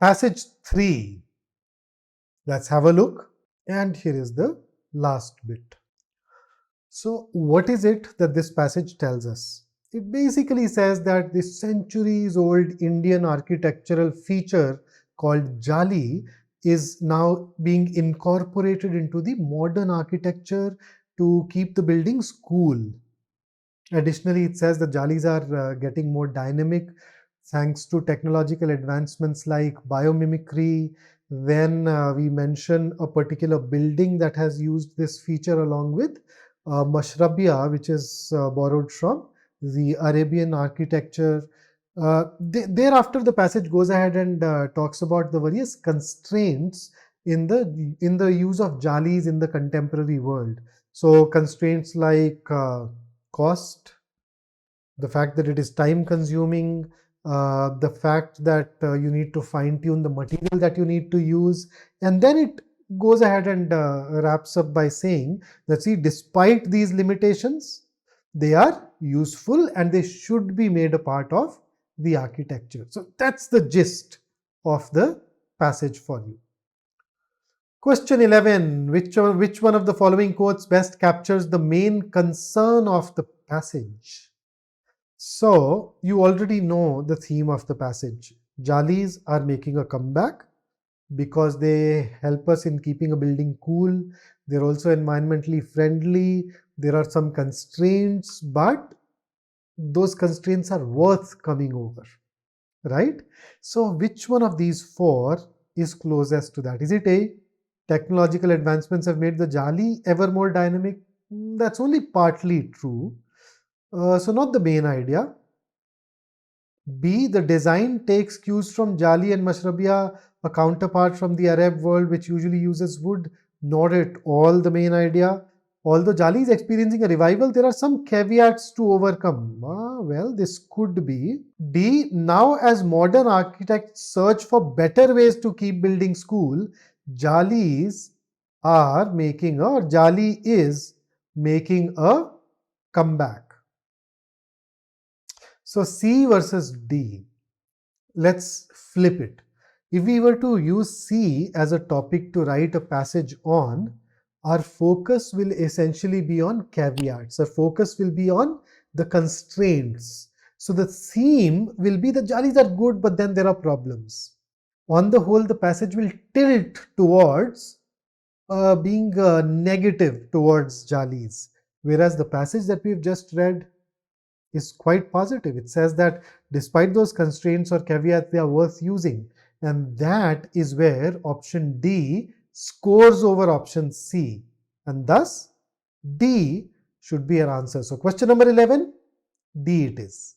Passage 3. Let's have a look. And here is the last bit. So what is it that this passage tells us? It basically says that this centuries old Indian architectural feature called jali is now being incorporated into the modern architecture to keep the buildings cool. Additionally, it says the jalis are getting more dynamic thanks to technological advancements like biomimicry. Then we mention a particular building that has used this feature along with Mashrabia, which is borrowed from the Arabian architecture. Thereafter, the passage goes ahead and talks about the various constraints in the use of jalis in the contemporary world. So constraints like cost, the fact that it is time consuming, the fact that you need to fine tune the material that you need to use, and then it goes ahead and wraps up by saying that, see, despite these limitations, they are useful and they should be made a part of the architecture. So that's the gist of the passage for you. Question 11. Which one of the following quotes best captures the main concern of the passage? So you already know the theme of the passage. Jalis are making a comeback because they help us in keeping a building cool. They're also environmentally friendly. There are some constraints, but those constraints are worth coming over, right? So which one of these four is closest to that? Is it A, technological advancements have made the jali ever more dynamic? That's only partly true. So not the main idea. B, the design takes cues from jali and mashrabia, a counterpart from the Arab world which usually uses wood. Not at all the main idea. Although jali is experiencing a revival, there are some caveats to overcome. Well, this could be. D, now as modern architects search for better ways to keep buildings cool, jalis are making or jali is making a comeback. So C versus D. Let's flip it. If we were to use C as a topic to write a passage on, our focus will essentially be on caveats. Our focus will be on the constraints. So the theme will be the jalis are good, but then there are problems. On the whole, the passage will tilt towards being negative towards jalis, whereas the passage that we've just read is quite positive. It says that despite those constraints or caveats, they are worth using. And that is where option D scores over option C. And thus, D should be our answer. So question number 11, D it is.